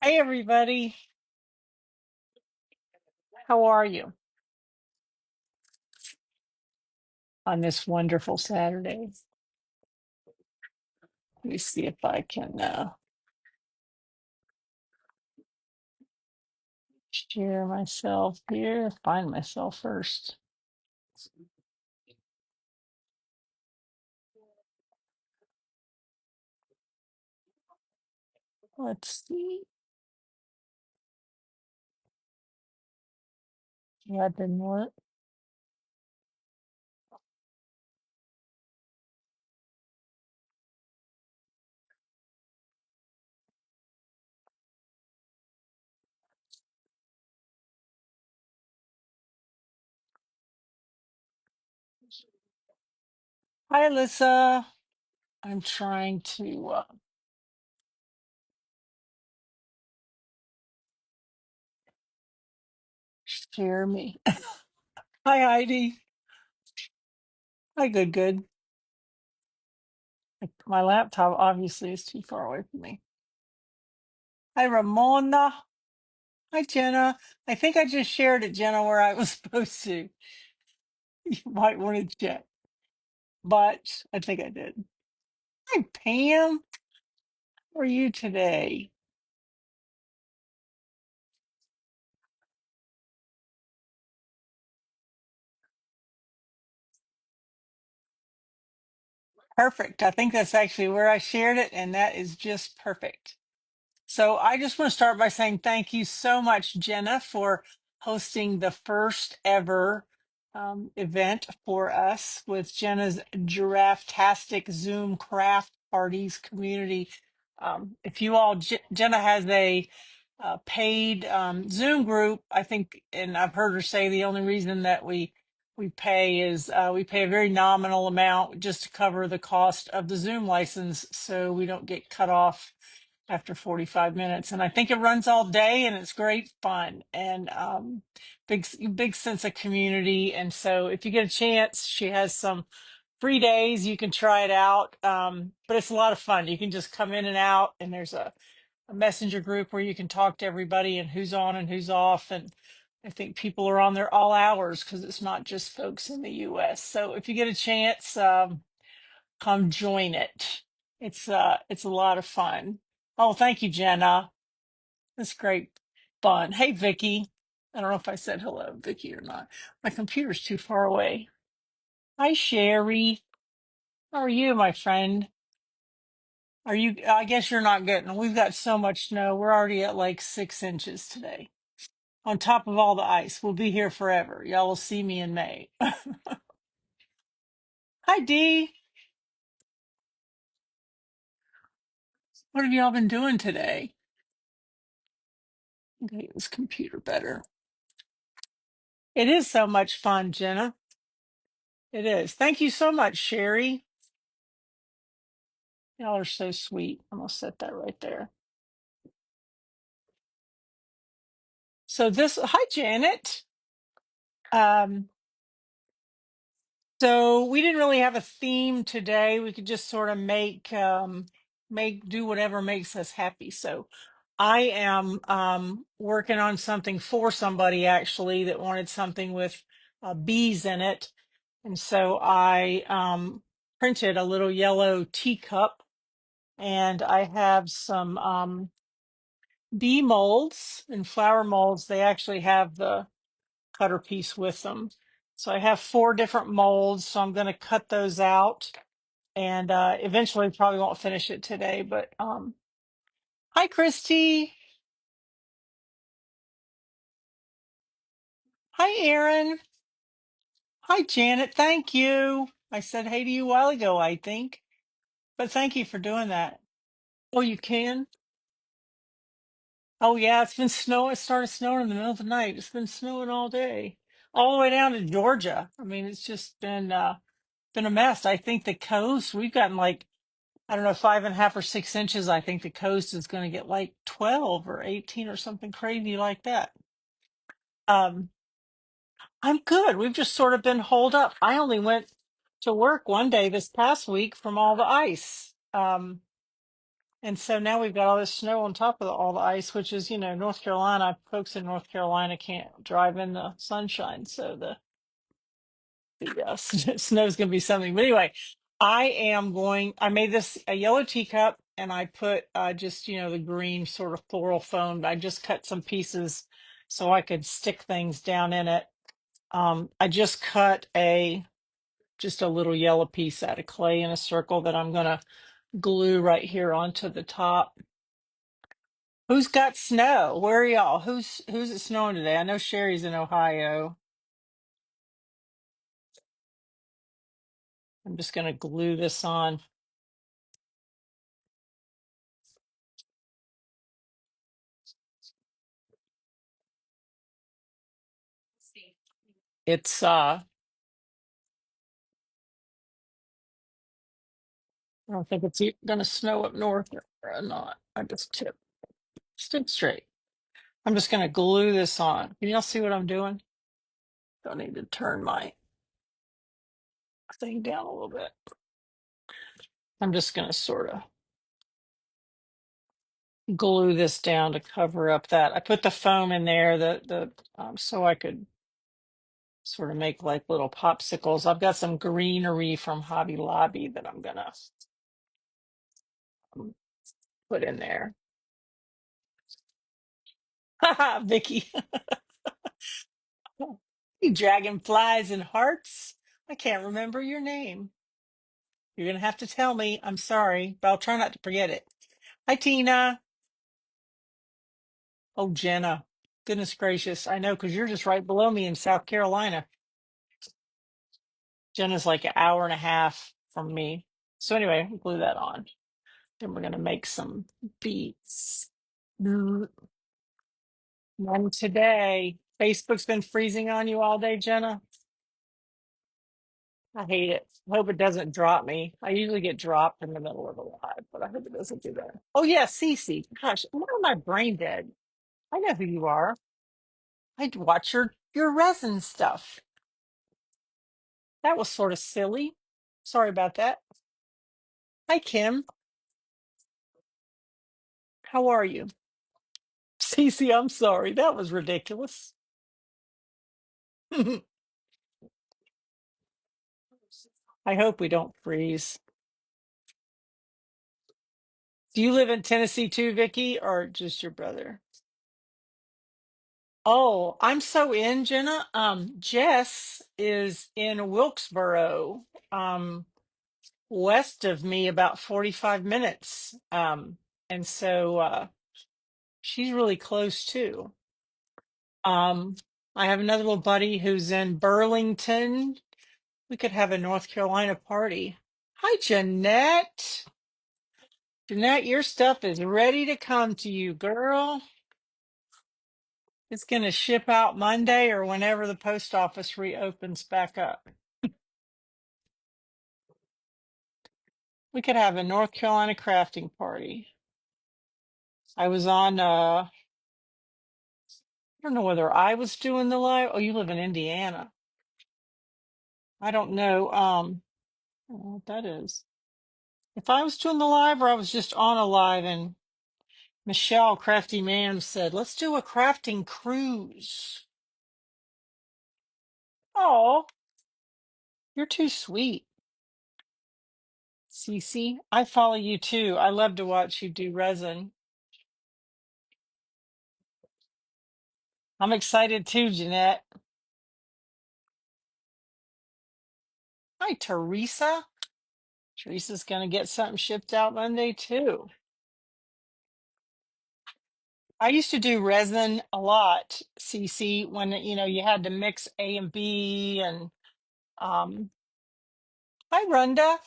Hey, everybody. How are you on this wonderful Saturday? Let me see if I can share myself here. Find myself first. Let's see. Yeah, it didn't work. Hi, Alyssa. I'm trying to share me. Hi, Heidi. Hi, good, good. My laptop obviously is too far away from me. Hi, Ramona. Hi, Jenna. I think I just shared it, Jenna, where I was supposed to. You might want to check, but I think I did. Hi, Pam. How are you today? Perfect. I think that's actually where I shared it, and that is just perfect. So I just want to start by saying thank you so much, Jenna, for hosting the first ever event for us with Jenna's Giraffe-tastic Zoom craft parties community. If you all, Jenna has a paid Zoom group, I think, and I've heard her say the only reason that we pay is we pay a very nominal amount just to cover the cost of the Zoom license, so we don't get cut off after 45 minutes. And I think it runs all day and it's great fun and big sense of community. And so if you get a chance, she has some free days, you can try it out. But it's a lot of fun. You can just come in and out, and there's a messenger group where you can talk to everybody and who's on and who's off. And I think people are on there all hours because it's not just folks in the US. So if you get a chance, come join it. It's a lot of fun. Oh, thank you, Jenna. That's great fun. Hey, Vicky. I don't know if I said hello, Vicky, or not. My computer's too far away. Hi, Sherry. How are you, my friend? Are you? I guess you're not getting. We've got so much snow. We're already at like 6 inches today. On top of all the ice, we'll be here forever. Y'all will see me in May. Hi, Dee. What have y'all been doing today? Okay, this computer better. It is so much fun, Jenna. It is. Thank you so much, Sherry. Y'all are so sweet. I'm gonna set that right there. So this, hi Janet. Um, so we didn't really have a theme today. We could just sort of do whatever makes us happy. So I am working on something for somebody actually that wanted something with bees in it. And so I printed a little yellow teacup, and I have some bee molds and flower molds. They actually have the cutter piece with them. So I have 4 different molds. So I'm going to cut those out, and eventually probably won't finish it today. But hi, Christy. Hi, Aaron. Hi, Janet. Thank you. I said hey to you a while ago, I think, but thank you for doing that. Oh, you can? Oh, yeah. It's been snow. It started snowing in the middle of the night. It's been snowing all day, all the way down to Georgia. I mean, it's just been a mess. I think the coast, we've gotten like, I don't know, 5.5 or 6 inches. I think the coast is going to get like 12 or 18 or something crazy like that. Um, I'm good. We've just sort of been holed up. I only went to work one day this past week from all the ice. And so now we've got all this snow on top of all the ice, which is, North Carolina. Folks in North Carolina can't drive in the sunshine, so the snow's going to be something. But anyway, I made this a yellow teacup, and I put just, the green sort of floral foam. I just cut some pieces so I could stick things down in it. I just cut just a little yellow piece out of clay in a circle that I'm going to glue right here onto the top. Who's got snow? Where are y'all? Who's it snowing today? I know Sherry's in Ohio. I'm just going to glue this on. It's I don't think it's going to snow up north or not. I just stood straight. I'm just going to glue this on. Can y'all see what I'm doing? Don't need to turn my thing down a little bit. I'm just going to sort of glue this down to cover up that. I put the foam in there so I could sort of make like little popsicles. I've got some greenery from Hobby Lobby that I'm gonna put in there. Haha, Vicky. You dragonflies and hearts. I can't remember your name. You're gonna have to tell me. I'm sorry, but I'll try not to forget it. Hi, Tina. Oh, Jenna. Goodness gracious. I know, because you're just right below me in South Carolina. Jenna's like an hour and a half from me. So anyway, glue that on. Then we're gonna make some beets. None today. Facebook's been freezing on you all day, Jenna. I hate it. I hope it doesn't drop me. I usually get dropped in the middle of a live, but I hope it doesn't do that. Oh yeah, Cece. Gosh, why am I brain dead? I know who you are. I'd watch your resin stuff. That was sort of silly. Sorry about that. Hi, Kim. How are you? Cece, I'm sorry. That was ridiculous. I hope we don't freeze. Do you live in Tennessee too, Vicky, or just your brother? Oh, I'm so in, Jenna. Jess is in Wilkesboro, um, west of me, about 45 minutes. And so she's really close too. Um, I have another little buddy who's in Burlington. We could have a North Carolina party. Hi, Jeanette. Jeanette, your stuff is ready to come to you, girl. It's going to ship out Monday or whenever the post office reopens back up. We could have a North Carolina crafting party. I was on, I don't know whether I was doing the live. Oh, you live in Indiana. I don't know. I don't know what that is. If I was doing the live or I was just on a live, and Michelle, Crafty Man, said, let's do a crafting cruise. Oh, you're too sweet. Cece, I follow you too. I love to watch you do resin. I'm excited too, Jeanette. Hi, Teresa. Teresa's going to get something shipped out Monday too. I used to do resin a lot, Cece, when you had to mix A and B and hi Rhonda.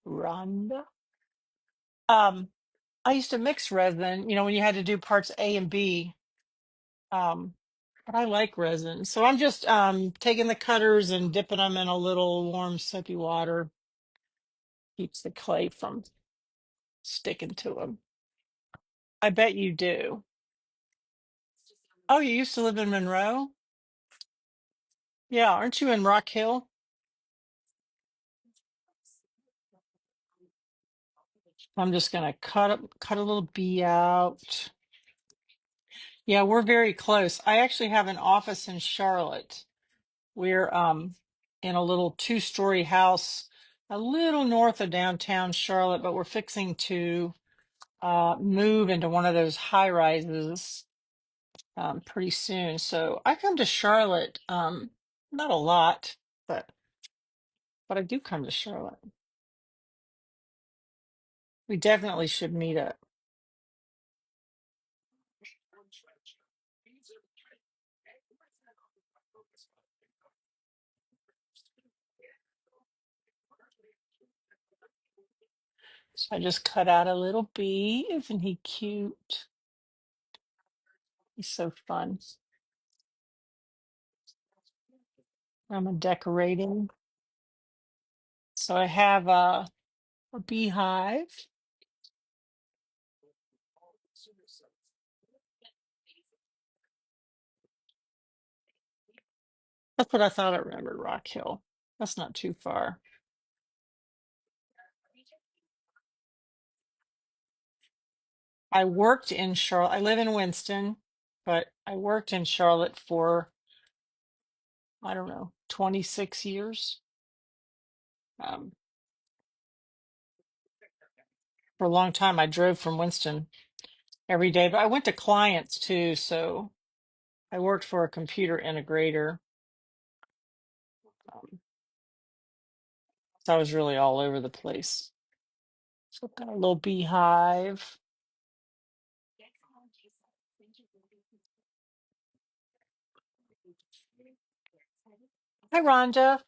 Rhonda. Um I used to mix resin, when you had to do parts A and B. Um but I like resin. So I'm just taking the cutters and dipping them in a little warm soapy water. Keeps the clay from sticking to them. I bet you do. Oh, you used to live in Monroe? Yeah, aren't you in Rock Hill? I'm just gonna cut a little bee out. Yeah, we're very close. I actually have an office in Charlotte. We're in a little two-story house a little north of downtown Charlotte, but we're fixing to move into one of those high rises pretty soon. So I come to Charlotte, not a lot, but I do come to Charlotte. We definitely should meet up. So I just cut out a little bee. Isn't he cute? He's so fun. I'm a decorating. So I have a beehive. That's what I thought I remembered, Rock Hill. That's not too far. I worked in Charlotte. I live in Winston, but I worked in Charlotte for, I don't know, 26 years. Um, for a long time, I drove from Winston every day, but I went to clients too. So I worked for a computer integrator. Um, so I was really all over the place. So I've got a little beehive. Hi, Rhonda.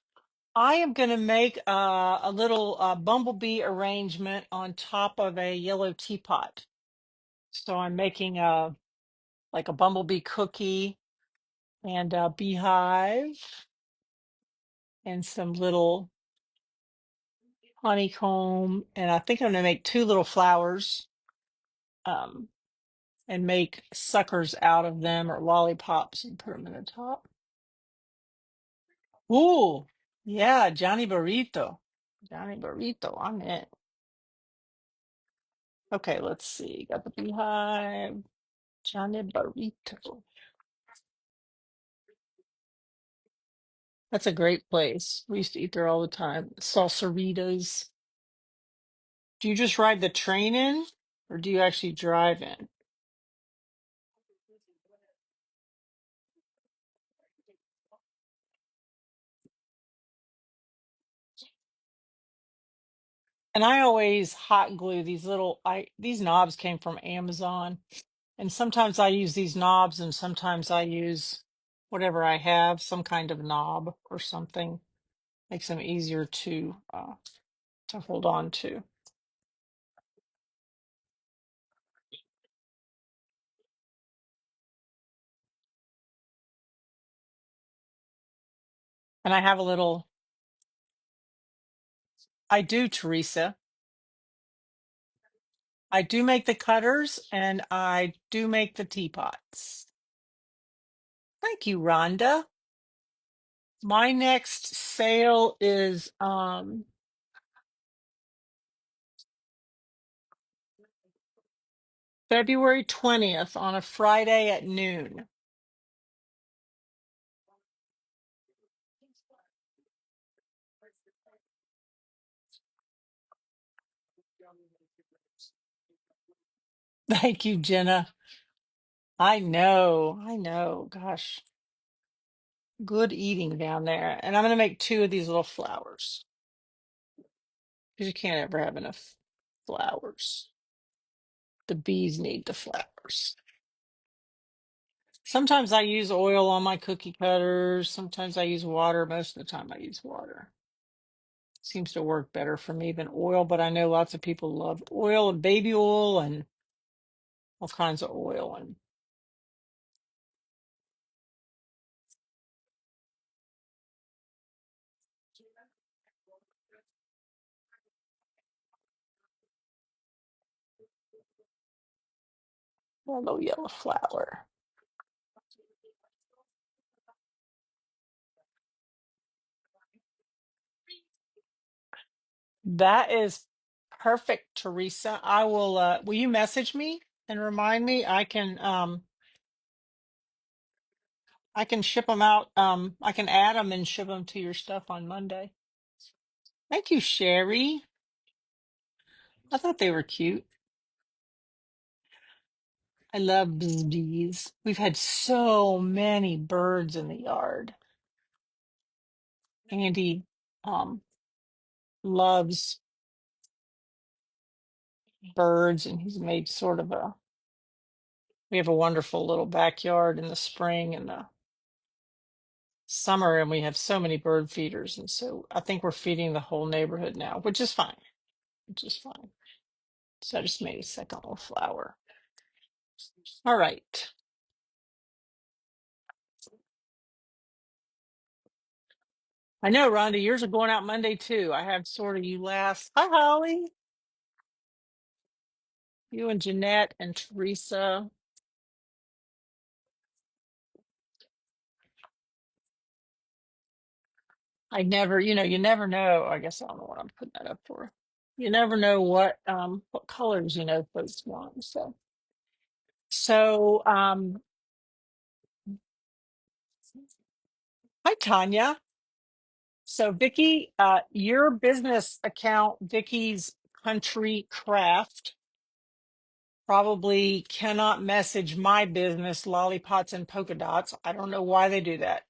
I am going to make a little bumblebee arrangement on top of a yellow teapot. So I'm making a like a bumblebee cookie and a beehive and some little honeycomb. And I think I'm going to make two little flowers um, and make suckers out of them or lollipops and put them in the top. Ooh, yeah, Johnny Burrito. Johnny Burrito, I'm in. Okay, let's see. Got the beehive. Johnny Burrito. That's a great place. We used to eat there all the time. Salsaritas. Do you just ride the train in or do you actually drive in? And I always hot glue these little these knobs came from Amazon. And sometimes I use these knobs and sometimes I use whatever I have, some kind of knob or something. Makes them easier to hold on to. And I have a little I do, Teresa. I do make the cutters and I do make the teapots. Thank you, Rhonda. My next sale is February 20th on a Friday at noon. Thank you, Jenna. I know. Gosh, good eating down there. And I'm going to make two of these little flowers because you can't ever have enough flowers. The bees need the flowers. Sometimes I use oil on my cookie cutters. Sometimes I use water. Most of the time I use water. Seems to work better for me than oil, but I know lots of people love oil and baby oil and all kinds of oil and a little yellow flower. That is Perfect, Teresa. I will you message me and remind me? I can ship them out. I can add them and ship them to your stuff on Monday. Thank you, Sherry. I thought they were cute. I love bees. We've had so many birds in the yard. Andy um loves birds, and he's made sort of a we have a wonderful little backyard in the spring and the summer, and we have so many bird feeders, and so I think we're feeding the whole neighborhood now, which is fine. Which is fine. So I just made a second little flower. All right. I know, Rhonda, yours are going out Monday too. I have sort of you last. Hi, Holly. You and Jeanette and Teresa. I never, you never know. I guess I don't know what I'm putting that up for. You never know what colors, folks want. So hi Tanya. So Vicky, your business account, Vicky's Country Craft, probably cannot message my business, Lollipots and Polka Dots. I don't know why they do that.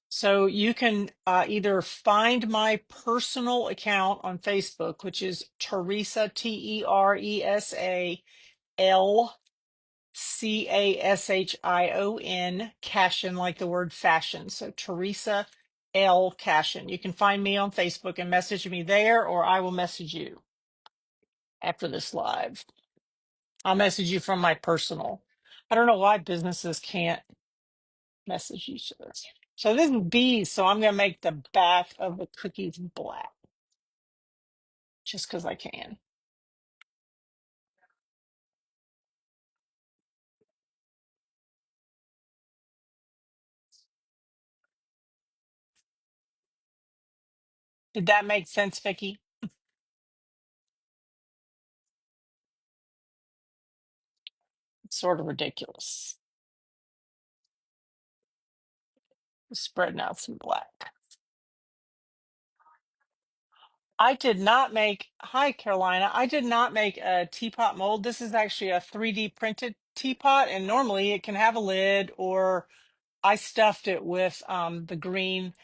So you can either find my personal account on Facebook, which is Teresa, TeresaLCASHION, Cashin, like the word fashion. So Teresa L. Cashin. You can find me on Facebook and message me there, or I will message you after this live. I'll message you from my personal. I don't know why businesses can't message each other. So this is bees, so I'm going to make the back of the cookies black just because I can. Did that make sense, Vicki? It's sort of ridiculous. Spreading out some black. I did not make, hi Carolina, I did not make a teapot mold. This is actually a 3D printed teapot, and normally it can have a lid, or I stuffed it with the green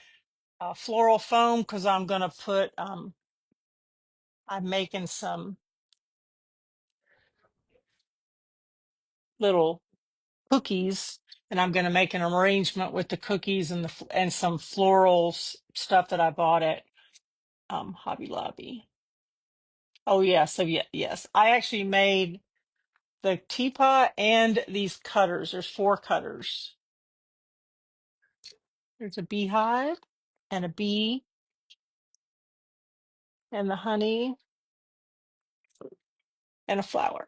floral foam because I'm going to put, I'm making some little cookies, and I'm going to make an arrangement with the cookies and some stuff that I bought at Hobby Lobby. Oh yeah, so yeah, yes. I actually made the teapot and these cutters. There's 4 cutters. There's a beehive and a bee and the honey and a flower.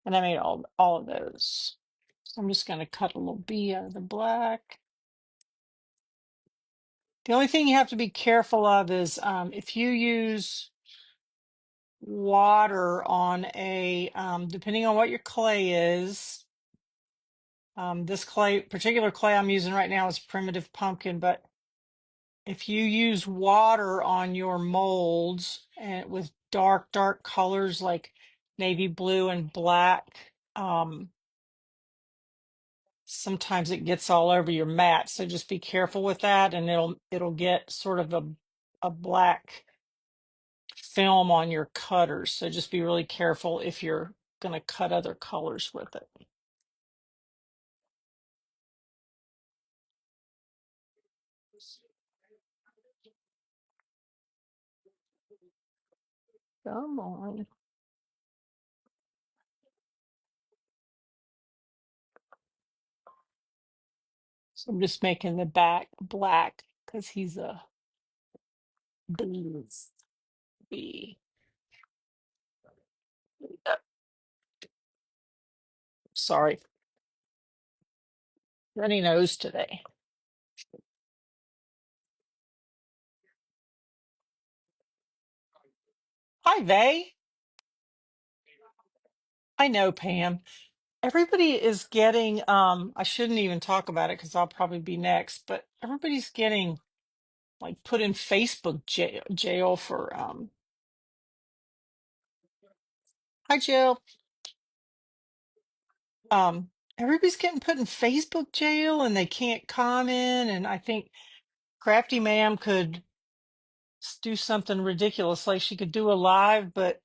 And I made all of those. So I'm just going to cut a little bee out of the black. The only thing you have to be careful of is if you use water on depending on what your clay is, this particular clay I'm using right now is primitive pumpkin, but if you use water on your molds and with dark colors like navy blue and black, sometimes it gets all over your mat. So just be careful with that, and it'll get sort of a black film on your cutters. So just be really careful if you're going to cut other colors with it. Come on. So I'm just making the back black because he's a bees bee. Sorry, runny nose today. Hi, Vay. I know, Pam. Everybody is getting, I shouldn't even talk about it because I'll probably be next, but everybody's getting like put in Facebook jail for, hi, Jill. Everybody's getting put in Facebook jail and they can't comment. And I think Crafty Ma'am could do something ridiculous, like she could do a live, but,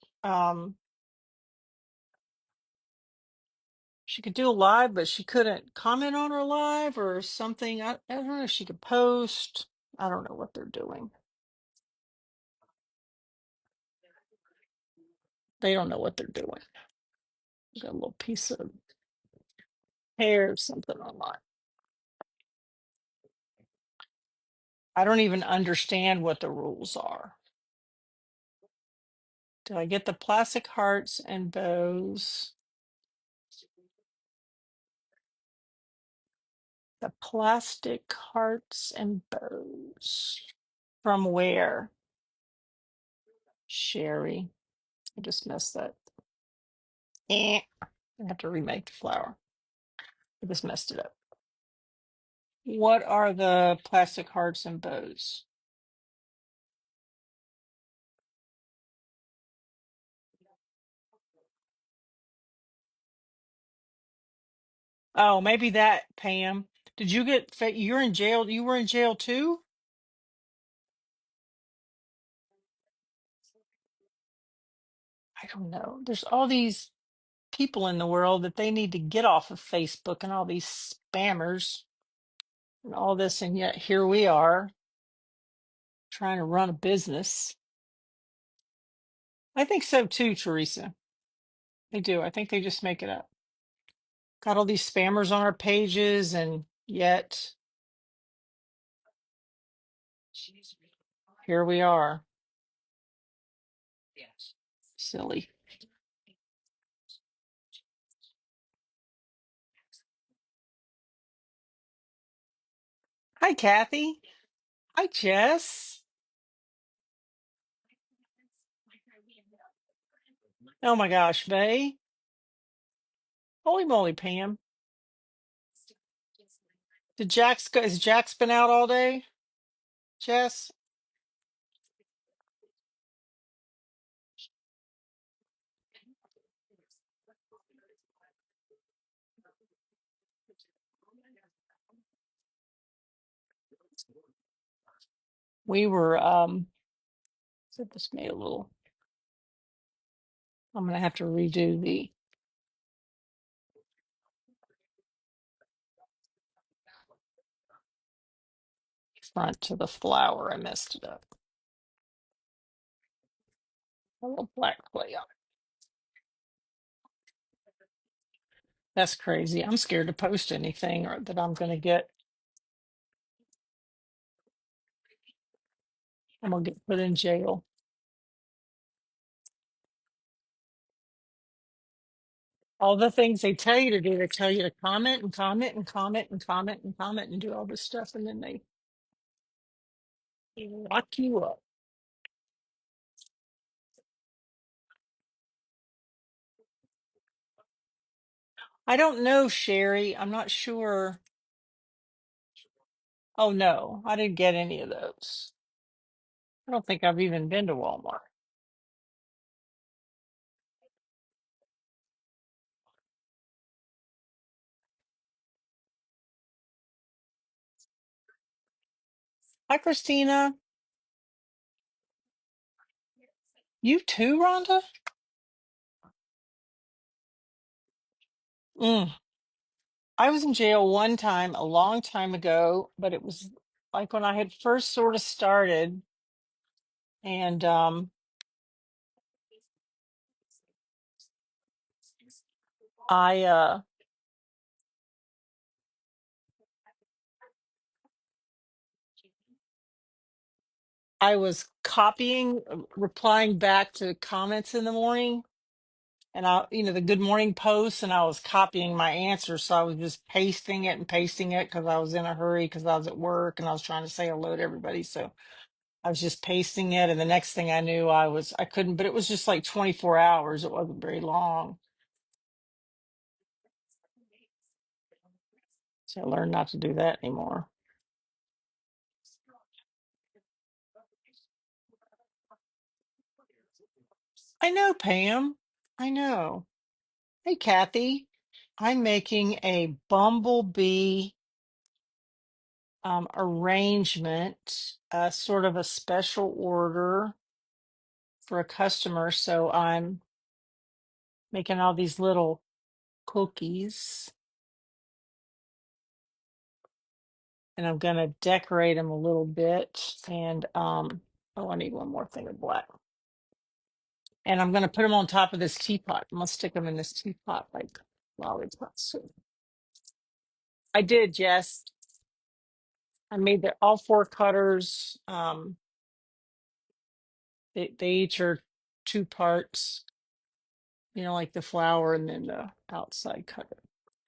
she could do a live, but she couldn't comment on her live or something. I don't know if she could post. I don't know what they're doing. They don't know what they're doing. Got a little piece of hair or something online. I don't even understand what the rules are. Did I get the plastic hearts and bows? The plastic hearts and bows. From where? Sherry. I just messed that. I have to remake the flower. I just messed it up. What are the plastic hearts and bows? Oh, maybe that, Pam. Did you get, you're in jail? You were in jail too? I don't know. There's all these people in the world that they need to get off of Facebook and all these spammers and all this. And yet here we are trying to run a business. I think so too, Teresa. They do. I think they just make it up. Got all these spammers on our pages and yet here we are. Silly. Hi, Kathy. Hi, Jess. Oh my gosh, Vay. Holy moly, Pam. Did Jax go, has Jax been out all day? Jess? We were so this made a little, I'm gonna have to redo the front to the flower. I messed it up. A little black clay on it. That's crazy. I'm scared to post anything or that I'm gonna get, I'm gonna get put in jail. All the things they tell you to do, they tell you to comment and comment and comment and comment and comment and do all this stuff, and then they lock you up. I don't know, Sherry. I'm not sure. Oh no, I didn't get any of those. I don't think I've even been to Walmart. Hi, Christina. You too, Rhonda? Mm. I was in jail one time a long time ago, but it was like when I had first sort of started, and I I was copying, replying back to comments in the morning, and the good morning posts, and I was copying my answers, so I was just pasting it and pasting it because I was in a hurry because I was at work and I was trying to say hello to everybody. So I was just pasting it, and the next thing I knew, I couldn't. But it was just like 24 hours. It wasn't very long. So I learned not to do that anymore. I know, Pam. I know. Hey, Kathy. I'm making a bumblebee arrangement, sort of a special order for a customer. So I'm making all these little cookies, and I'm going to decorate them a little bit. And oh, I need one more thing of black. And I'm going to put them on top of this teapot. I'm going to stick them in this teapot like lollipops. So I did, Jess. I made all four cutters. They each are two parts, like the flower and then the outside cutter.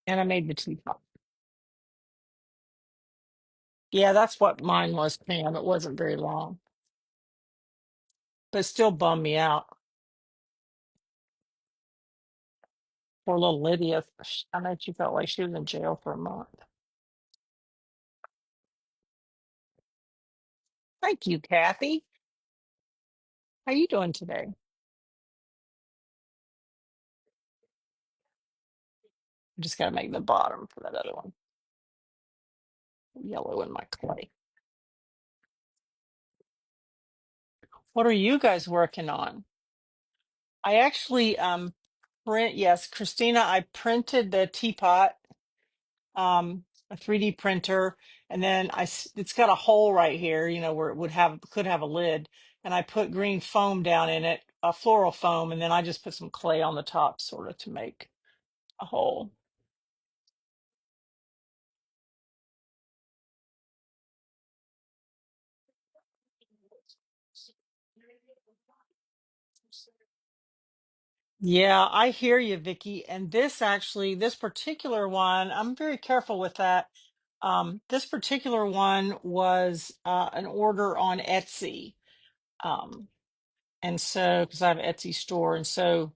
And I made the teapot. Yeah, that's what mine was, Pam. It wasn't very long, but it still bummed me out. Poor little Lydia. I bet she felt like she was in jail for a month. Thank you, Kathy. How you doing today? I just got to make the bottom for that other one. Yellow in my clay. What are you guys working on? I actually yes, Christina, I printed the teapot, a 3D printer, and then it's got a hole right here, where it could have a lid, and I put green foam down in it, a floral foam, and then I just put some clay on the top sort of to make a hole. Yeah, I hear you, Vicky. And this particular one, I'm very careful with that. This particular one was an order on Etsy. Um, and so, because I have an Etsy store, and so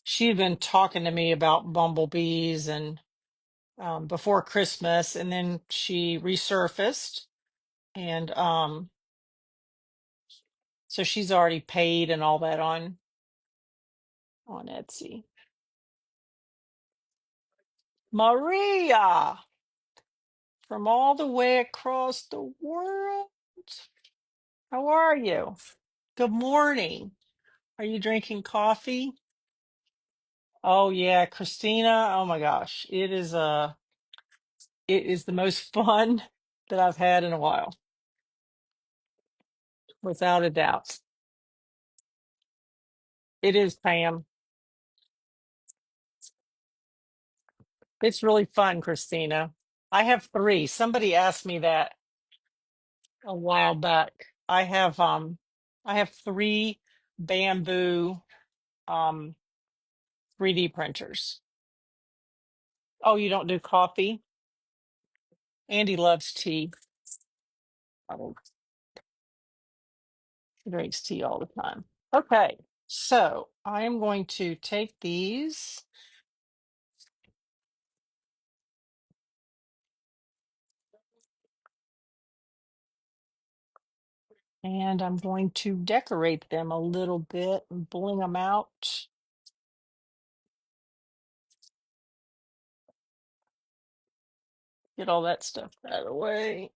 she had been talking to me about bumblebees and before Christmas, and then she resurfaced, and so she's already paid and all that on Etsy. Maria, from all the way across the world. How are you? Good morning. Are you drinking coffee? Oh yeah, Christina. Oh my gosh. It is the most fun that I've had in a while, without a doubt. It is, Pam. It's really fun, Christina. I have three. Somebody asked me that a while back. I have three bamboo um 3D printers. Oh, you don't do coffee? Andy loves tea. Oh, he drinks tea all the time. Okay, so I am going to take these and I'm going to decorate them a little bit and bling them out. Get all that stuff out of the way.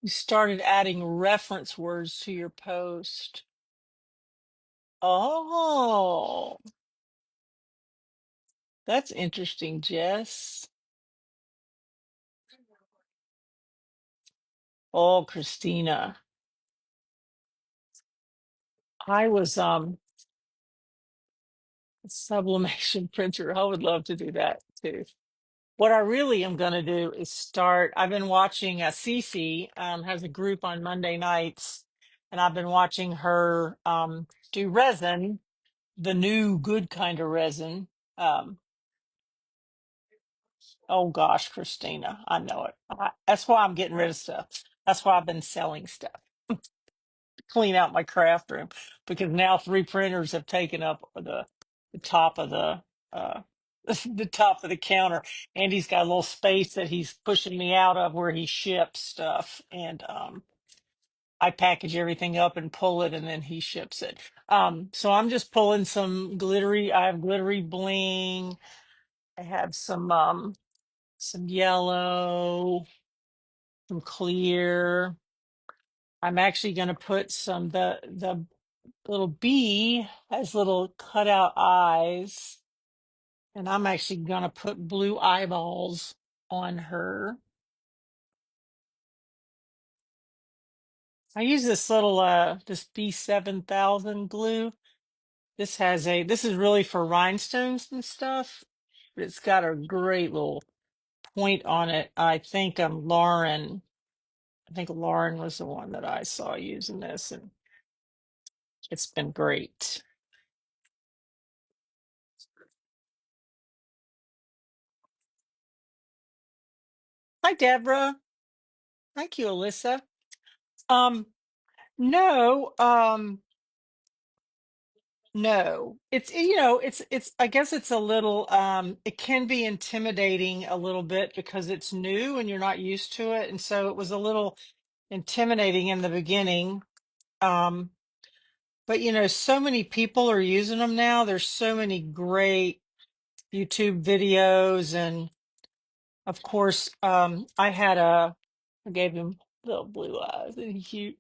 You started adding reference words to your post. Oh, that's interesting, Jess. Oh, Christina. I was a sublimation printer. I would love to do that too. What I really am going to do is I've been watching Cece has a group on Monday nights, and I've been watching her do resin, the new good kind of resin. Oh gosh, Christina, I know it. That's why I'm getting rid of stuff. That's why I've been selling stuff. Clean out my craft room because now three printers have taken up the top of the uh the top of the counter. Andy's got a little space that he's pushing me out of where he ships stuff, and I package everything up and pull it, and then he ships it. So I'm just pulling some glittery. I have glittery bling. I have some yellow, some clear. I'm actually going to put some the little bee has little cutout eyes, and I'm actually going to put blue eyeballs on her. I use this little this B7000 glue. This is really for rhinestones and stuff, but it's got a great little point on it. I think Lauren was the one that I saw using this, and it's been great. Hi, Deborah. Thank you, Alyssa. Um, no, no. It's I guess it's a little it can be intimidating a little bit because it's new and you're not used to it. And so it was a little intimidating in the beginning. Um, but so many people are using them now. There's so many great YouTube videos, and of course, I gave him little blue eyes. Isn't he cute?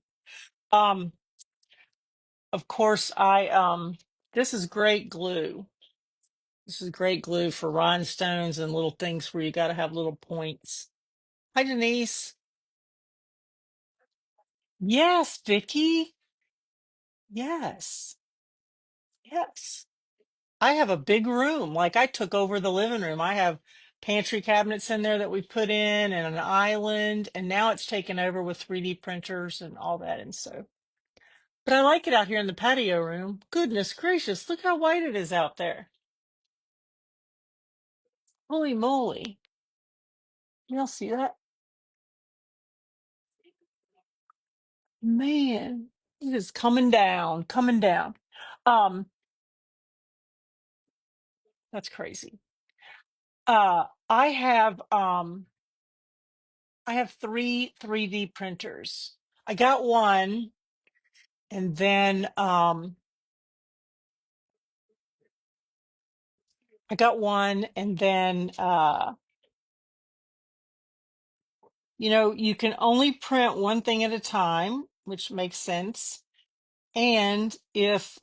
Um, of course, this is great glue. This is great glue for rhinestones and little things where you got to have little points. Hi, Denise. Yes, Vicky. Yes, yes. I have a big room. Like I took over the living room. I have pantry cabinets in there that we put in and an island, and now it's taken over with 3D printers and all that. And so, but I like it out here in the patio room. Goodness gracious, look how white it is out there. Holy moly. Y'all see that? Man, it is coming down, coming down. Um, that's crazy. I have I have three 3D printers. I got one, and then I got one, and then you can only print one thing at a time, which makes sense. And if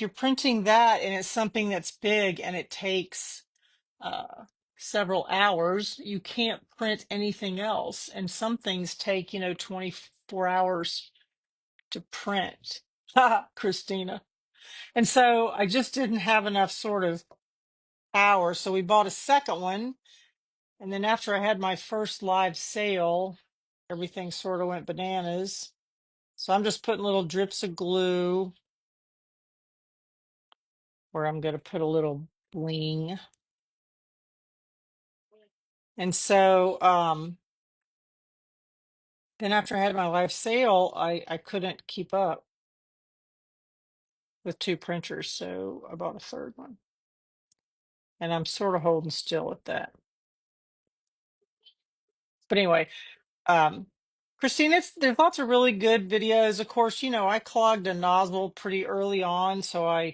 you're printing that and it's something that's big and it takes uh several hours, you can't print anything else. And some things take 24 hours to print. Christina. And so I just didn't have enough sort of hours. So we bought a second one. And then after I had my first live sale, everything sort of went bananas. So I'm just putting little drips of glue where I'm going to put a little bling. And so then after I had my live sale, I couldn't keep up with two printers. So I bought a third one. And I'm sort of holding still at that. But anyway, um, Christine, there's lots of really good videos. Of course, I clogged a nozzle pretty early on, so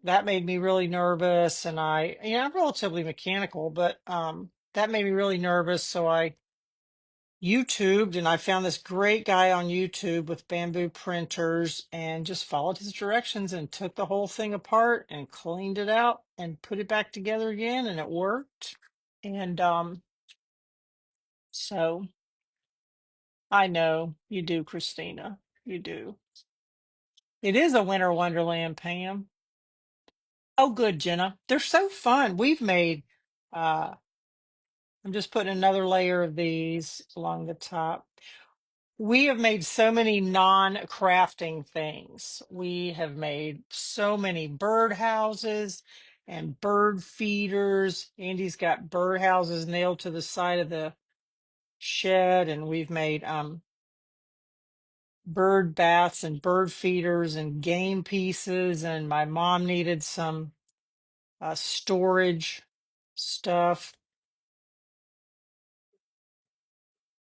that made me really nervous. And I'm relatively mechanical, but that made me really nervous. So I YouTubed, and I found this great guy on YouTube with bamboo printers and just followed his directions and took the whole thing apart and cleaned it out and put it back together again, and it worked. And so I know you do, Christina. You do. It is a winter wonderland, Pam. Oh, good, Jenna. They're so fun. Uh, I'm just putting another layer of these along the top. We have made so many non-crafting things. We have made so many bird houses. and bird feeders. Andy's got bird houses nailed to the side of the shed, and we've made bird baths and bird feeders and game pieces. And my mom needed some storage stuff.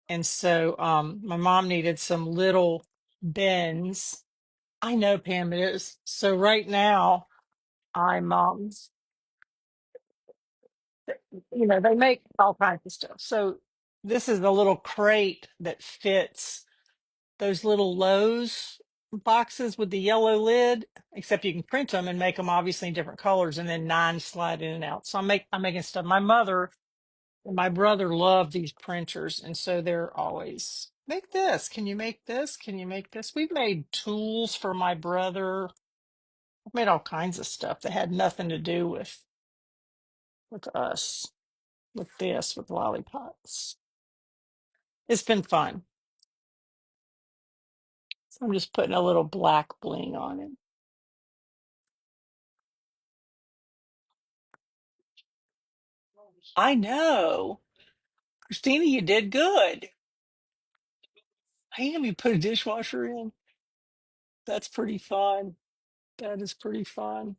And so my mom needed some little bins. I know, Pam, it is. So right now I'm they make all kinds of stuff. So this is the little crate that fits those little Lowe's boxes with the yellow lid, except you can print them and make them obviously in different colors, and then nine slide in and out. So I'm making stuff. My mother and my brother love these printers, and so they're always make this. Can you make this? Can you make this? We've made tools for my brother. I've made all kinds of stuff that had nothing to do with us, with lollipops. It's been fun. So I'm just putting a little black bling on it. I know. Christina, you did good. Damn, you put a dishwasher in. That's pretty fun. That is pretty fun.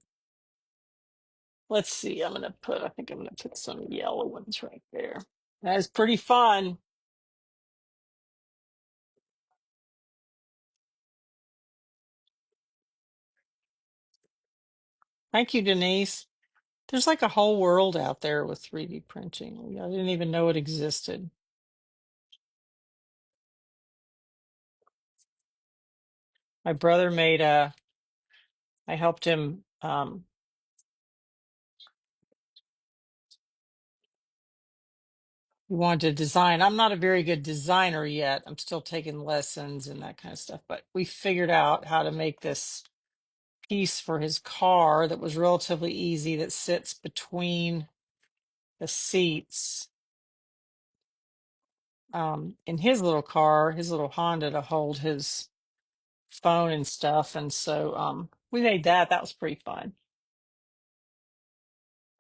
Let's see. I think I'm gonna put some yellow ones right there. That is pretty fun. Thank you, Denise. There's like a whole world out there with 3D printing. I didn't even know it existed. My brother made I helped him he wanted to design. I'm not a very good designer yet. I'm still taking lessons and that kind of stuff, but we figured out how to make this piece for his car that was relatively easy that sits between the seats in his little car, his little Honda, to hold his phone and stuff. And so we made that. That was pretty fun.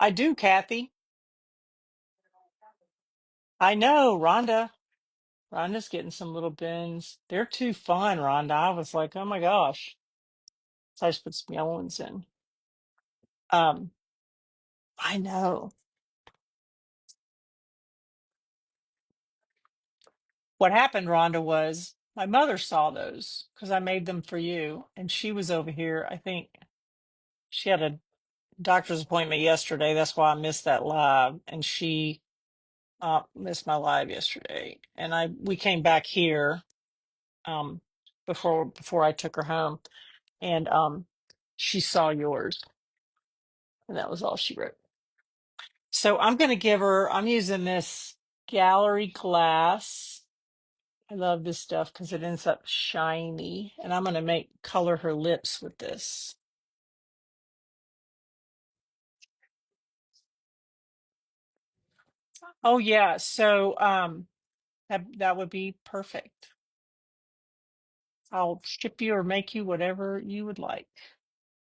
I do, Kathy. I know, Rhonda. Rhonda's getting some little bins. They're too fun, Rhonda. I was like, oh my gosh. So I just put some yellow ones in. Um, I know. What happened, Rhonda, was my mother saw those because I made them for you, and she was over here. I think she had a doctor's appointment yesterday. That's why I missed that live, and she missed my live yesterday. And we came back here um, before I took her home, and she saw yours, and that was all she wrote. So I'm going to give her. I'm using this gallery glass. I love this stuff because it ends up shiny, and I'm going to color her lips with this. Oh yeah, so that would be perfect. I'll ship you or make you whatever you would like.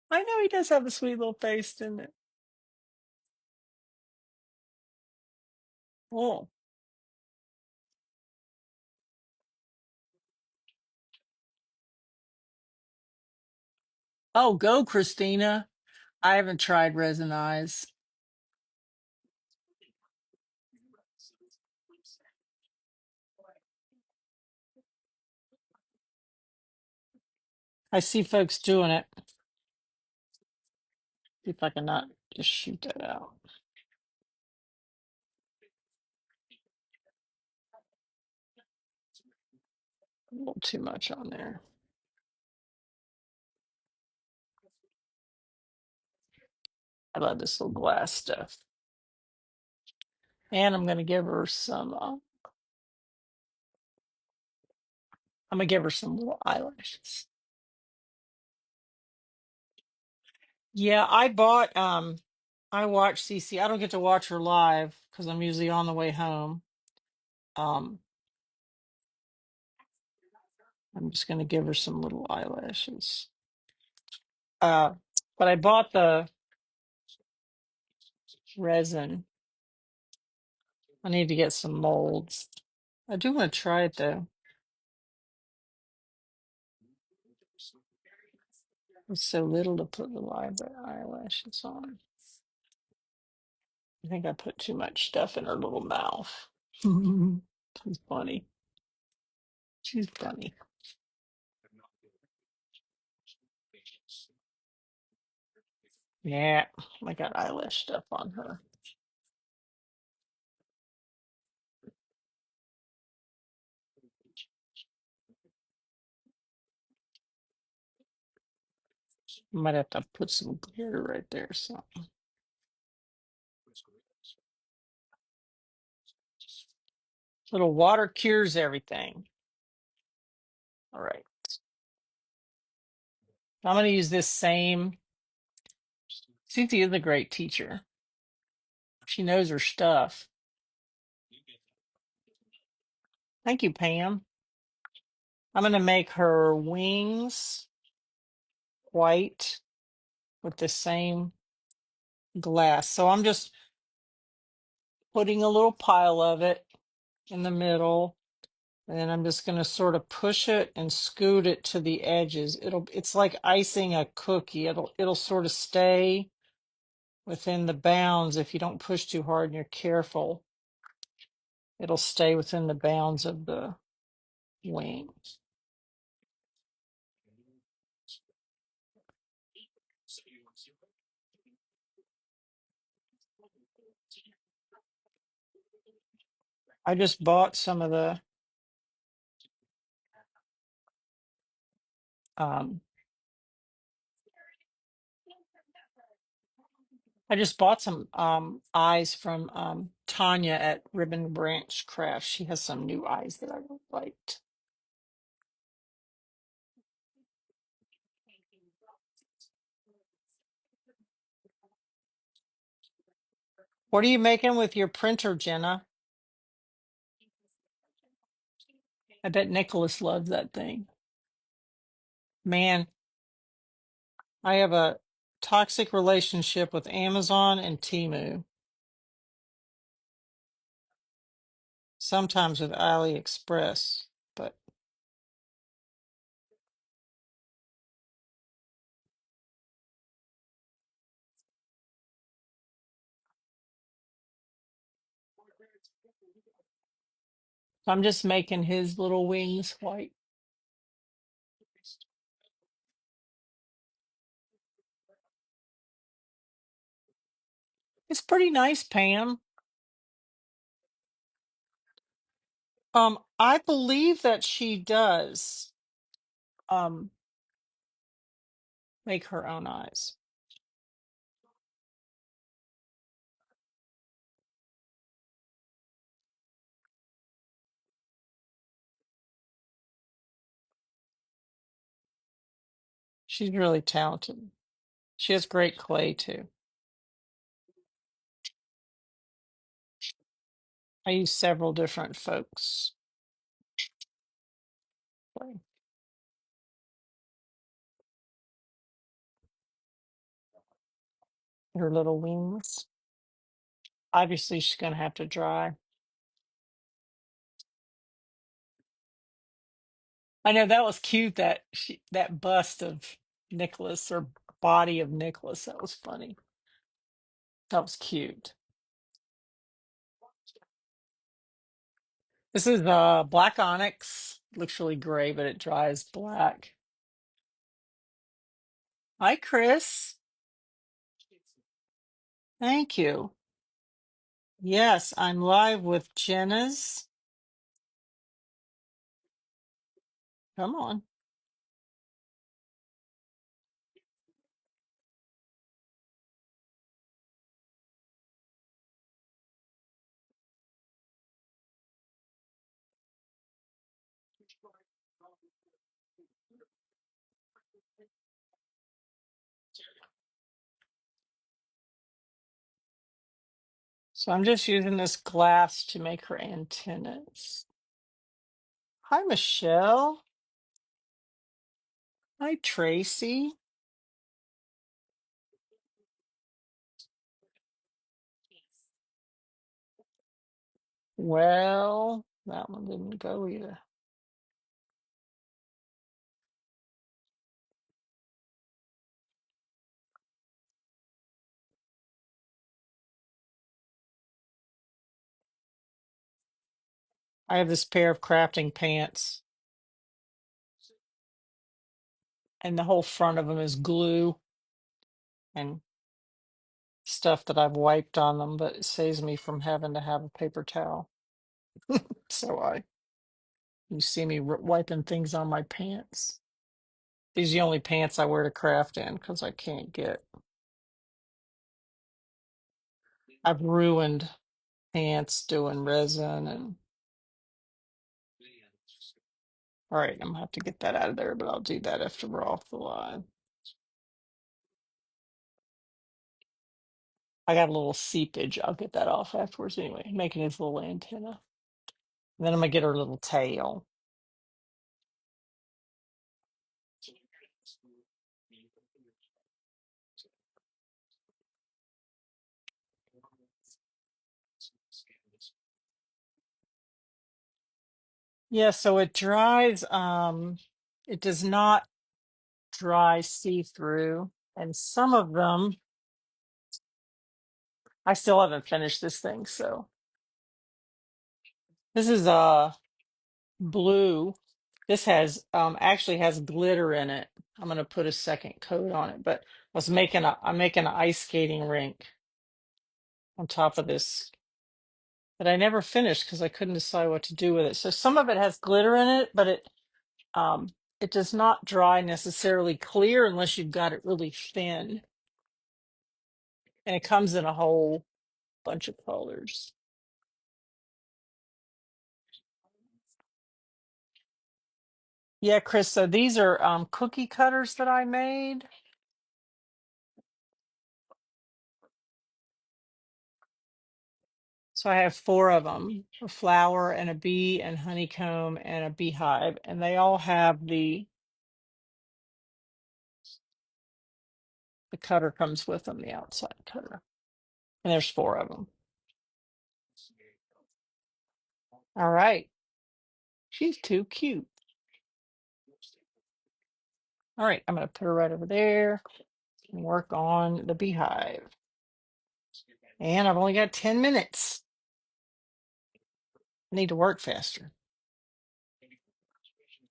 I know he does have a sweet little face, doesn't it? Oh, oh, go, Christina. I haven't tried resin eyes. I see folks doing it. See if I can not just shoot that out. A little too much on there. I love this little glass stuff. And I'm going to give her some. I'm gonna give her some little eyelashes. Yeah, I watch CC. I don't get to watch her live because I'm usually on the way home. Um I'm just gonna give her some little eyelashes. Uh but I bought resin. I need to get some molds. I do want to try it though. It's so little to put the eyelashes on. I think I put too much stuff in her little mouth. She's funny. She's funny. Yeah, I got eyelash stuff on her. Might have to put some glitter right there. So little water cures everything. All right. I'm going to use this same. Cynthia is a great teacher. She knows her stuff. Thank you, Pam. I'm going to make her wings white with the same glass. So I'm just putting a little pile of it in the middle. And then I'm just going to sort of push it and scoot it to the edges. It's like icing a cookie. It'll sort of stay within the bounds if you don't push too hard and you're careful. It'll stay within the bounds of the wings. I just bought some of the um I just bought some eyes from Tanya at Ribbon Branch Craft. She has some new eyes that I really liked. What are you making with your printer, Jenna? I bet Nicholas loves that thing. Man, I have a toxic relationship with Amazon and Temu. Sometimes with AliExpress, but I'm just making his little wings white. It's pretty nice, Pam. I believe that she does um make her own eyes. She's really talented. She has great clay too. I use several different folks. Clay. Her little wings. Obviously, she's gonna have to dry. I know that was cute that bust of Nicholas or body of Nicholas. That was funny. That was cute. This is black onyx. Looks really gray, but it dries black. Hi, Chris. Thank you. Yes, I'm live with Jenna's. Come on. So I'm just using this glass to make her antennas. Hi, Michelle. Hi, Tracy. Well, that one didn't go either. I have this pair of crafting pants, and the whole front of them is glue and stuff that I've wiped on them, but it saves me from having to have a paper towel. So you see me wiping things on my pants. These are the only pants I wear to craft in because I can't get. I've ruined pants doing resin and. All right, I'm gonna have to get that out of there, but I'll do that after we're off the line. I got a little seepage. I'll get that off afterwards anyway, making his little antenna. And then I'm gonna get her little tail. Yeah, so it dries, it does not dry see-through. And some of them, I still haven't finished this thing, so this is blue. This has actually has glitter in it. I'm gonna put a second coat on it, but I'm making an ice skating rink on top of this that I never finished because I couldn't decide what to do with it. So some of it has glitter in it, but it does not dry necessarily clear unless you've got it really thin. And it comes in a whole bunch of colors. Yeah, Chris, so these are cookie cutters that I made. So I have four of them, a flower and a bee and honeycomb and a beehive, and they all have the cutter comes with them, the outside cutter. And there's four of them. All right. She's too cute. All right, I'm going to put her right over there and work on the beehive. And I've only got 10 minutes. I need to work faster.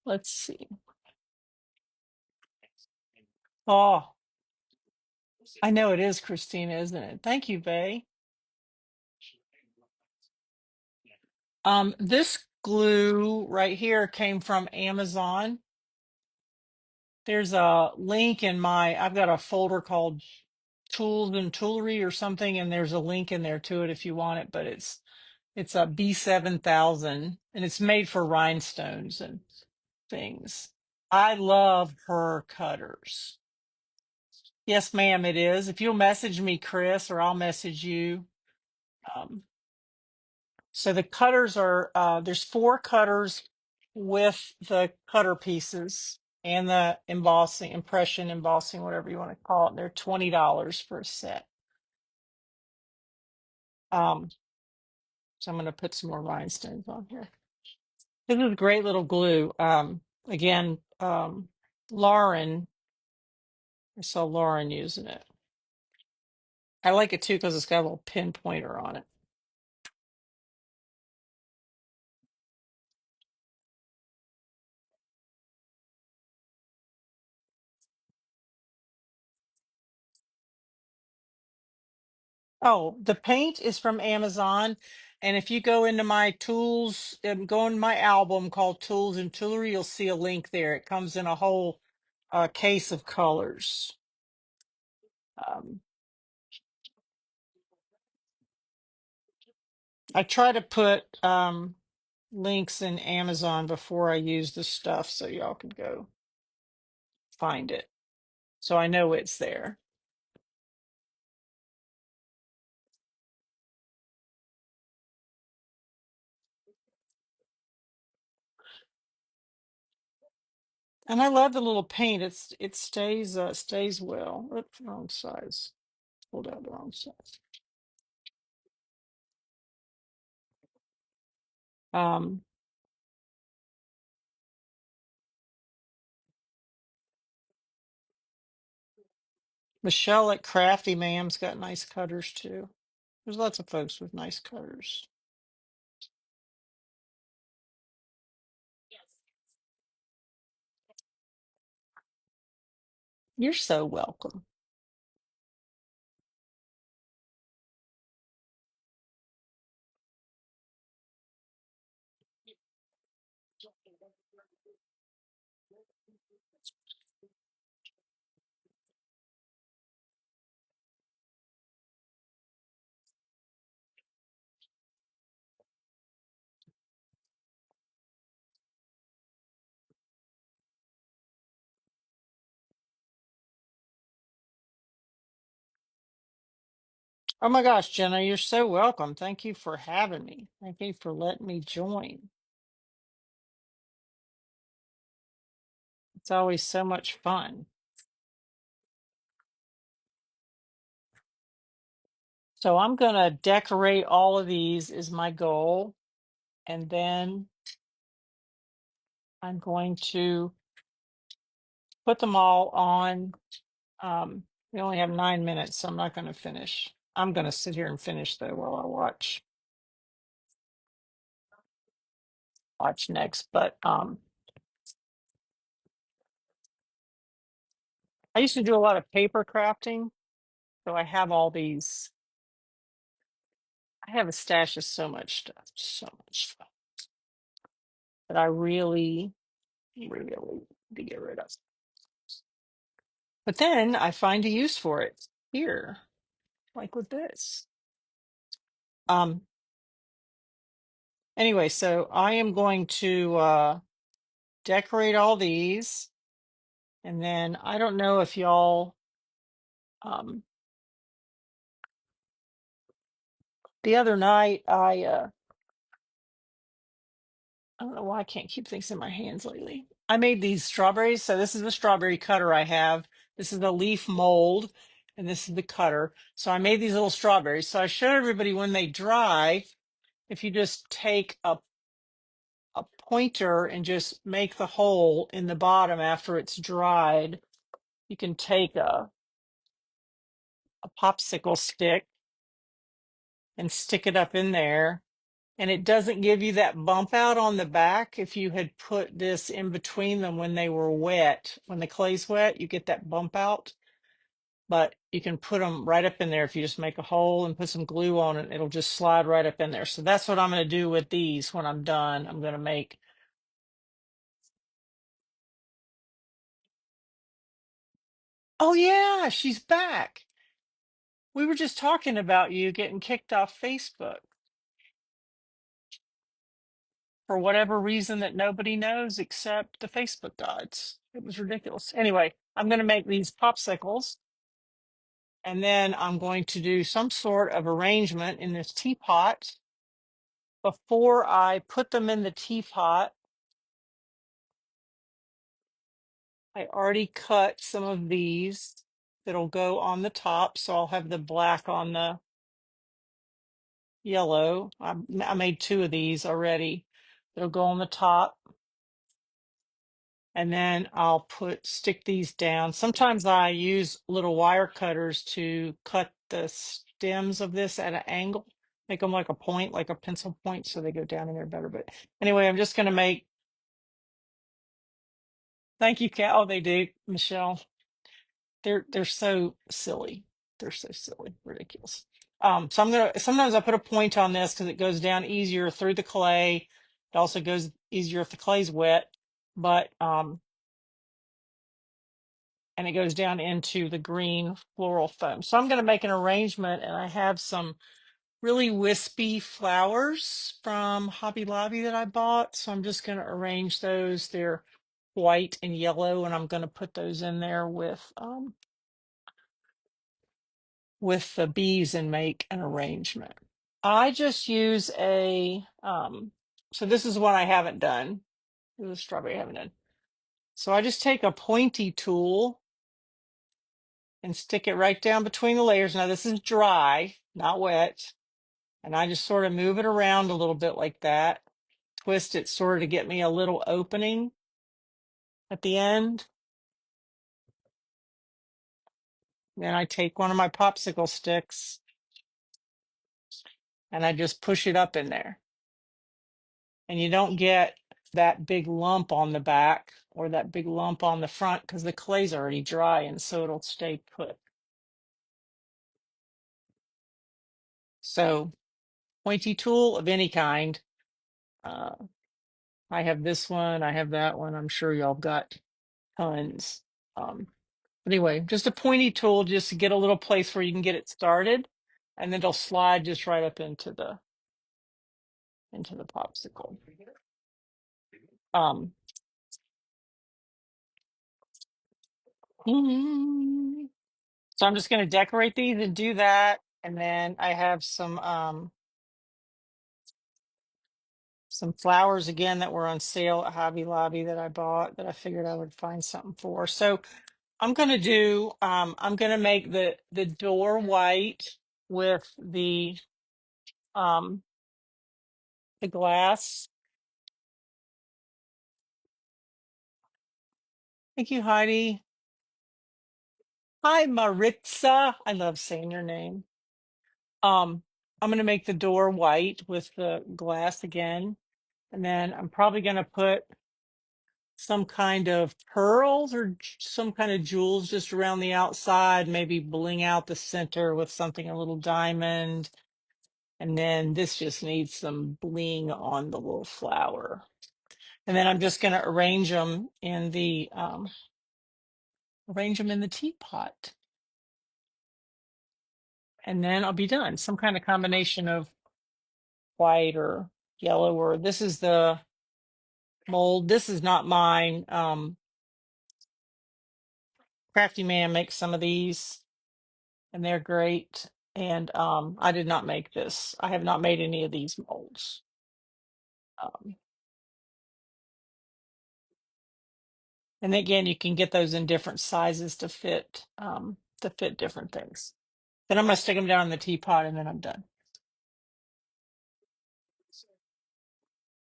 Let's see. Oh, I know it is Christina, isn't it? Thank you, Bay. This glue right here came from Amazon. There's a link in I've got a folder called Tools and Toolery or something, and there's a link in there to it if you want it, but it's a B7000 and it's made for rhinestones and things. I love her cutters. Yes, ma'am, it is. If you'll message me, Chris, or I'll message you. Um, so the cutters are, there's four cutters with the cutter pieces and the impression embossing, whatever you want to call it. They're $20 for a set. Um, so I'm going to put some more rhinestones on here. This is great little glue. Again, Lauren, I saw Lauren using it. I like it too because it's got a little pin pointer on it. Oh, the paint is from Amazon. And if you go into my tools, go in my album called Tools and Toolery, you'll see a link there. It comes in a whole case of colors. Um, I try to put links in Amazon before I use the stuff so y'all can go find it. So I know it's there. And I love the little paint. It stays well. Oops, wrong size. Pulled out the wrong size. Um, Michelle at Crafty Mam's got nice cutters too. There's lots of folks with nice cutters. You're so welcome. Oh my gosh, Jenna, you're so welcome. Thank you for having me. Thank you for letting me join. It's always so much fun. So I'm going to decorate all of these is my goal. And then I'm going to put them all on. We only have 9 minutes, so I'm not going to finish. I'm going to sit here and finish though while I watch next. But I used to do a lot of paper crafting. So I have all these. I have a stash of so much stuff that I really, really need to get rid of. But then I find a use for it here, like with this. Anyway, so I am going to decorate all these, and then I don't know if y'all the other night I don't know why I can't keep things in my hands lately. I made these strawberries. So this is the strawberry cutter I have. This is the leaf mold, and this is the cutter. So I made these little strawberries. So I showed everybody when they dry, if you just take a pointer and just make the hole in the bottom after it's dried, you can take a popsicle stick and stick it up in there. And it doesn't give you that bump out on the back. If you had put this in between them when they were wet, when the clay's wet, you get that bump out. But you can put them right up in there. If you just make a hole and put some glue on it, it'll just slide right up in there. So that's what I'm going to do with these when I'm done. I'm going to make. Oh yeah, she's back. We were just talking about you getting kicked off Facebook for whatever reason that nobody knows except the Facebook gods. It was ridiculous. Anyway, I'm going to make these popsicles, and then I'm going to do some sort of arrangement in this teapot. Before I put them in the teapot, I already cut some of these that'll go on the top. So I'll have the black on the yellow. I made two of these already. They'll go on the top. And then I'll stick these down. Sometimes I use little wire cutters to cut the stems of this at an angle, make them like a point, like a pencil point, so they go down in there better. But anyway, I'm just going to make. Thank you, Kat. Oh, they do, Michelle. They're so silly. They're so silly, ridiculous. So I'm gonna. Sometimes I put a point on this because it goes down easier through the clay. It also goes easier if the clay's wet, but and it goes down into the green floral foam. So I'm going to make an arrangement, and I have some really wispy flowers from Hobby Lobby that I bought. So I'm just going to arrange those. They're white and yellow, and I'm going to put those in there with the bees and make an arrangement. I just use so this is one I haven't done. This is a strawberry I haven't done. So I just take a pointy tool and stick it right down between the layers. Now this is dry, not wet. And I just sort of move it around a little bit like that. twist it sort of to get me a little opening at the end. Then I take one of my popsicle sticks and I just push it up in there. And you don't get that big lump on the back or that big lump on the front because the clay's already dry and so it'll stay put. So pointy tool of any kind. I have this one, I have that one. I'm sure y'all got tons. But anyway, just a pointy tool just to get a little place where you can get it started, and then it'll slide just right up into the popsicle. So I'm just going to decorate these and do that, and then I have some flowers again that were on sale at Hobby Lobby that I bought that I figured I would find something for. So I'm going to do I'm going to make the door white with the glass. Thank you, Heidi. Hi, Maritza. I love saying your name. I'm going to make the door white with the glass again. And then I'm probably going to put some kind of pearls or some kind of jewels just around the outside, maybe bling out the center with something, a little diamond. And then this just needs some bling on the little flower. And then I'm just going to arrange them in the teapot. And then I'll be done. Some kind of combination of white or yellow, or this is the mold. This is not mine. Crafty Man makes some of these and they're great. And I did not make this. I have not made any of these molds. And again, you can get those in different sizes to fit different things. Then I'm going to stick them down in the teapot and then I'm done.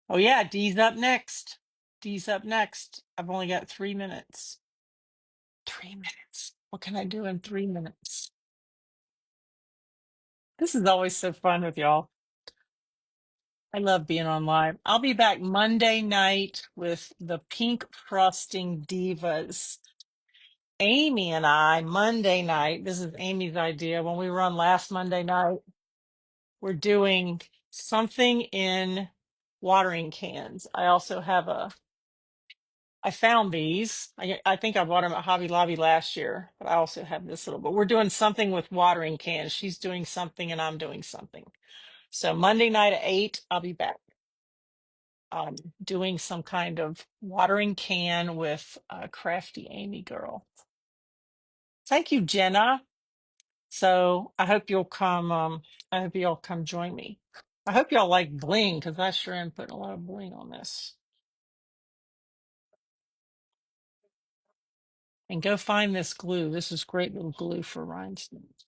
Oh yeah, D's up next. D's up next. I've only got 3 minutes. 3 minutes. What can I do in 3 minutes? This is always so fun with y'all. I love being on live. I'll be back Monday night with the Pink Frosting Divas. Amy and I, Monday night, this is Amy's idea. When we run last Monday night, we're doing something in watering cans. I also have I found these. I think I bought them at Hobby Lobby last year, but I also have this little, but we're doing something with watering cans. She's doing something and I'm doing something. So Monday night at 8, I'll be back doing some kind of watering can with Crafty Amy Girl. Thank you, Jenna. So I hope you'll come. I hope you'll come join me. I hope y'all like bling because I sure am putting a lot of bling on this. And go find this glue. This is great little glue for rhinestones.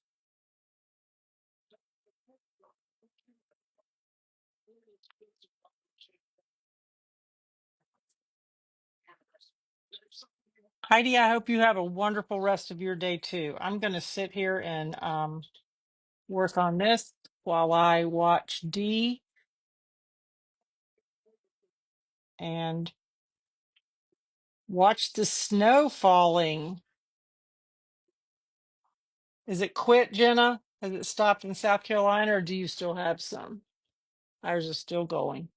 Heidi, I hope you have a wonderful rest of your day too. I'm going to sit here and work on this while I watch D and watch the snow falling. Is it quit, Jenna? Has it stopped in South Carolina or do you still have some? Ours is still going.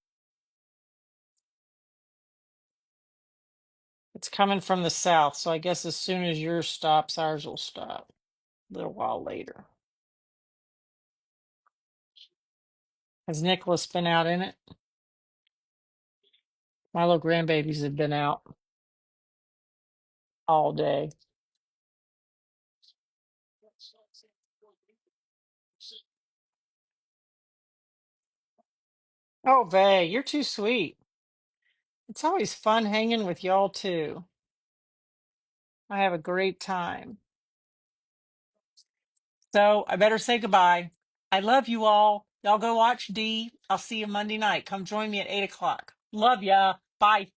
It's coming from the south, so I guess as soon as yours stops, ours will stop a little while later. Has Nicholas been out in it? My little grandbabies have been out all day. Oh, Vay, you're too sweet. It's always fun hanging with y'all too. I have a great time. So I better say goodbye. I love you all. Y'all go watch D. I'll see you Monday night. Come join me at 8 o'clock. Love ya. Bye.